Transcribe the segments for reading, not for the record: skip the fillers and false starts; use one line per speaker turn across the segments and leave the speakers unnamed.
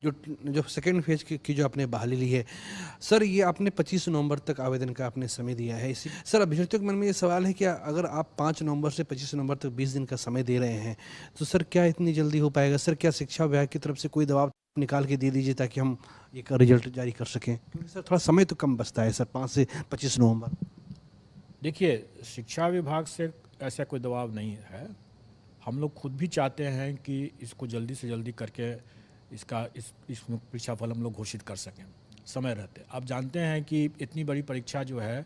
जो जो second phase की जो आपने बहाली ली है सर, ये आपने 25 नवंबर तक आवेदन का आपने समय दिया है। इसी सर, अभ्यर्थियों के मन में ये सवाल है कि अगर आप 5 नवंबर से 25 नवंबर तक 20 दिन का समय दे रहे हैं, तो सर क्या इतनी जल्दी हो पाएगा? सर क्या शिक्षा विभाग की तरफ से कोई दबाव निकाल के दे दीजिए ताकि हम एक रिजल्ट जारी कर सकें, क्योंकि सर थोड़ा समय तो कम बचता है सर, 5 से 25 नवंबर।
देखिए, शिक्षा विभाग से ऐसा कोई दबाव नहीं है। हम लोग खुद भी चाहते हैं कि इसको जल्दी से जल्दी करके इस परीक्षा फल हम लोग घोषित कर सकें समय रहते। आप जानते हैं कि इतनी बड़ी परीक्षा जो है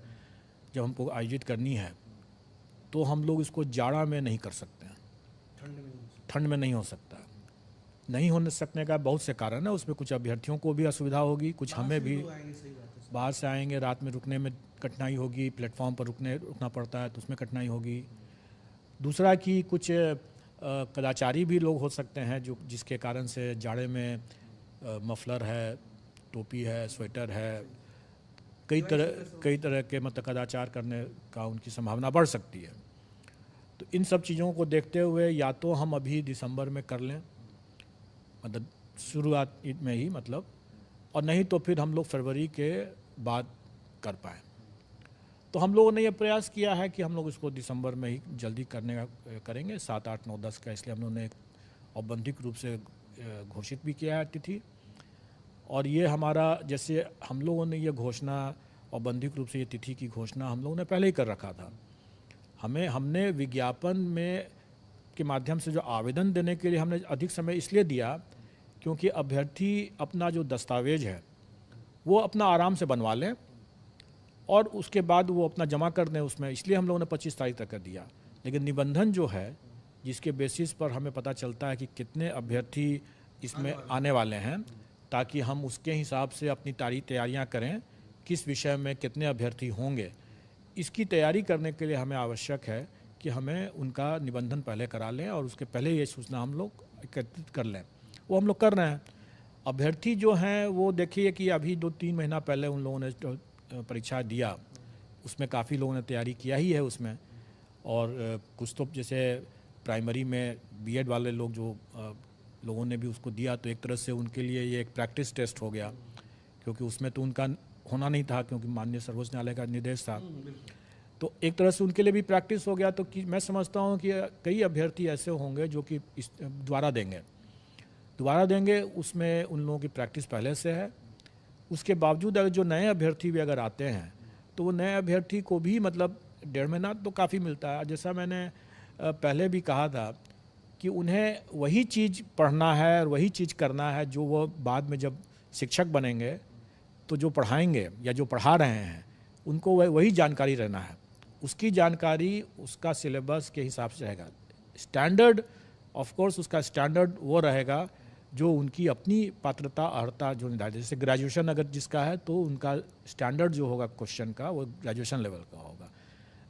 जब हमको आयोजित करनी है तो हम लोग इसको जाड़ा में नहीं कर सकते हैं, ठंड में नहीं हो सकता। नहीं होने सकने का बहुत से कारण है। उसमें कुछ अभ्यर्थियों को भी असुविधा होगी, कुछ हमें भी। बाहर से आएंगे, रात में रुकने में कठिनाई होगी, प्लेटफॉर्म पर रुकना पड़ता है तो उसमें कठिनाई होगी। दूसरा कि कुछ कदाचारी भी लोग हो सकते हैं जो जिसके कारण से जाड़े में मफलर है, टोपी है, स्वेटर है, कई तरह के मतलब कदाचार करने का उनकी संभावना बढ़ सकती है। तो इन सब चीज़ों को देखते हुए या तो हम अभी दिसंबर में कर लें, मतलब शुरुआत में ही मतलब, और नहीं तो फिर हम लोग फरवरी के बाद कर पाएँ। तो हम लोगों ने ये प्रयास किया है कि हम लोग इसको दिसंबर में ही जल्दी करने का करेंगे, 7, 8, 9, 10 का। इसलिए हम लोगों ने औपबंधिक रूप से घोषित भी किया है तिथि। और ये हमारा, जैसे हम लोगों ने ये घोषणा औपबंधिक रूप से ये तिथि की घोषणा हम लोगों ने पहले ही कर रखा था। हमने विज्ञापन में के माध्यम से जो आवेदन देने के लिए हमने अधिक समय इसलिए दिया क्योंकि अभ्यर्थी अपना जो दस्तावेज है वो अपना आराम से बनवा लें और उसके बाद वो अपना जमा कर दें उसमें, इसलिए हम लोगों ने 25 तारीख तक कर दिया। लेकिन निबंधन जो है, जिसके बेसिस पर हमें पता चलता है कि कितने अभ्यर्थी इसमें आने वाले हैं, ताकि हम उसके हिसाब से अपनी तैयारियां करें, किस विषय में कितने अभ्यर्थी होंगे। इसकी तैयारी करने के लिए हमें आवश्यक है कि हमें उनका निबंधन पहले करा लें और उसके पहले ये सूचना हम लोग एकत्रित कर लें। वो हम लोग कर रहे हैं। अभ्यर्थी जो हैं वो देखिए कि अभी 2-3 महीना पहले उन लोगों ने परीक्षा दिया, उसमें काफ़ी लोगों ने तैयारी किया ही है उसमें। और कुछ तो जैसे प्राइमरी में बीएड वाले लोग जो लोगों ने भी उसको दिया, तो एक तरह से उनके लिए ये एक प्रैक्टिस टेस्ट हो गया, क्योंकि उसमें तो उनका होना नहीं था क्योंकि माननीय सर्वोच्च न्यायालय का निर्देश था। तो एक तरह से उनके लिए भी प्रैक्टिस हो गया। तो कि मैं समझता हूँ कि कई अभ्यर्थी ऐसे होंगे जो कि दोबारा देंगे, उसमें उन लोगों की प्रैक्टिस पहले से है। उसके बावजूद अगर जो नए अभ्यर्थी भी अगर आते हैं तो वो नए अभ्यर्थी को भी मतलब 1.5 महीना तो काफ़ी मिलता है। जैसा मैंने पहले भी कहा था कि उन्हें वही चीज़ पढ़ना है और वही चीज़ करना है जो वो बाद में जब शिक्षक बनेंगे तो जो पढ़ाएंगे या जो पढ़ा रहे हैं उनको वही जानकारी रहना है। उसकी जानकारी उसका सिलेबस के हिसाब से रहेगा। स्टैंडर्ड ऑफ कोर्स उसका स्टैंडर्ड वो रहेगा जो उनकी अपनी पात्रता अर्हता जो निर्धारित, जैसे ग्रेजुएशन अगर जिसका है तो उनका स्टैंडर्ड जो होगा क्वेश्चन का वो ग्रेजुएशन लेवल का होगा।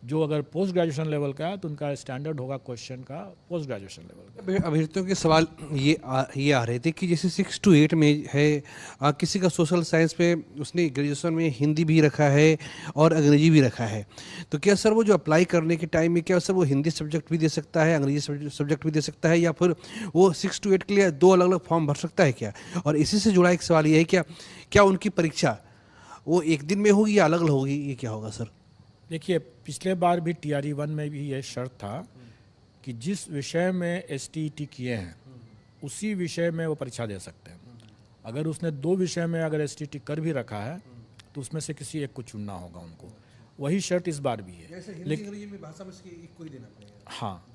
जो अगर पोस्ट ग्रेजुएशन लेवल का है तो उनका स्टैंडर्ड होगा क्वेश्चन का पोस्ट ग्रेजुएशन लेवल का।
अभ्यर्थियों के सवाल ये आ रहे थे कि जैसे 6 to 8 में है, किसी का सोशल साइंस पे उसने ग्रेजुएशन में हिंदी भी रखा है और अंग्रेजी भी रखा है, तो क्या सर वो जो अप्लाई करने के टाइम में क्या सर वो हिंदी सब्जेक्ट भी दे सकता है, अंग्रेजी सब्जेक्ट भी दे सकता है, या फिर वो 6 to 8 के लिए 2 अलग अलग फॉर्म भर सकता है क्या? और इसी से जुड़ा एक सवाल ये है, क्या उनकी परीक्षा वो एक दिन में होगी या अलग अलग होगी, ये क्या होगा सर?
देखिए, पिछले बार भी TRE 1 में भी ये शर्त था कि जिस विषय में STET किए हैं उसी विषय में वो परीक्षा दे सकते हैं। अगर उसने 2 विषय में अगर STET कर भी रखा है तो उसमें से किसी एक को चुनना होगा उनको। वही शर्त इस बार भी है। लेकिन हाँ,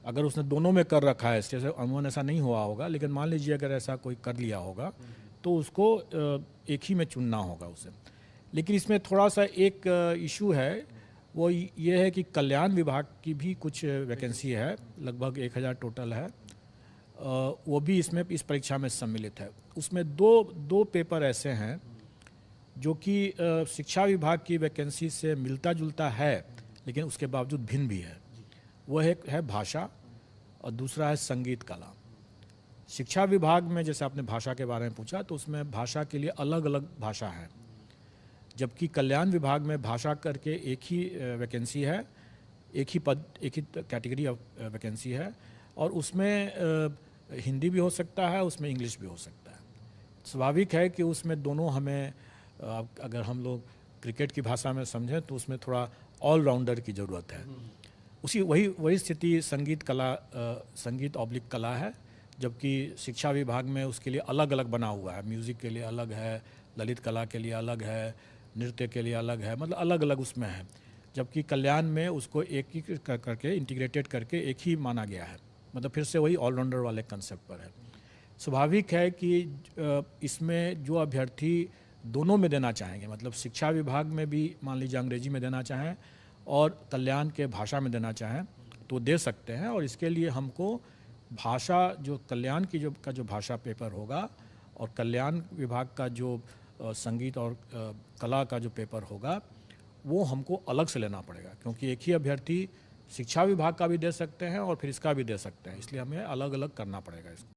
अगर उसने दोनों में कर रखा है, जैसे अमूमन ऐसा नहीं हुआ होगा, लेकिन मान लीजिए अगर ऐसा कोई कर लिया होगा तो उसको एक ही में चुनना होगा उसे। लेकिन इसमें थोड़ा सा एक इशू है, वो ये है कि कल्याण विभाग की भी कुछ वैकेंसी है, लगभग 1000 टोटल है। वो भी इसमें इस परीक्षा में सम्मिलित है। उसमें दो पेपर ऐसे हैं जो कि शिक्षा विभाग की वैकेंसी से मिलता जुलता है लेकिन उसके बावजूद भिन्न भी है। वो एक है भाषा और दूसरा है संगीत कला। शिक्षा विभाग में जैसे आपने भाषा के बारे में पूछा तो उसमें भाषा के लिए अलग अलग भाषा है, जबकि कल्याण विभाग में भाषा करके एक ही वैकेंसी है, एक ही पद, एक ही कैटेगरी ऑफ वैकेंसी है, और उसमें हिंदी भी हो सकता है, उसमें इंग्लिश भी हो सकता है। स्वाभाविक है कि उसमें दोनों हमें अगर हम लोग क्रिकेट की भाषा में समझें तो उसमें थोड़ा ऑलराउंडर की ज़रूरत है। उसी वही वही स्थिति संगीत ऑब्लिक कला है, जबकि शिक्षा विभाग में उसके लिए अलग अलग बना हुआ है। म्यूज़िक के लिए अलग है, ललित कला के लिए अलग है, नृत्य के लिए अलग है, मतलब अलग अलग उसमें है। जबकि कल्याण में उसको एक ही करके इंटीग्रेटेड करके एक ही माना गया है, मतलब फिर से वही ऑलराउंडर वाले कंसेप्ट पर है। स्वाभाविक है कि इसमें जो अभ्यर्थी दोनों में देना चाहेंगे, मतलब शिक्षा विभाग में भी मान लीजिए अंग्रेजी में देना चाहें और कल्याण के भाषा में देना चाहें तो दे सकते हैं। और इसके लिए हमको भाषा जो कल्याण की जो भाषा पेपर होगा और कल्याण विभाग का जो संगीत और कला का जो पेपर होगा वो हमको अलग से लेना पड़ेगा, क्योंकि एक ही अभ्यर्थी शिक्षा विभाग का भी दे सकते हैं और फिर इसका भी दे सकते हैं, इसलिए हमें अलग अलग करना पड़ेगा इसको।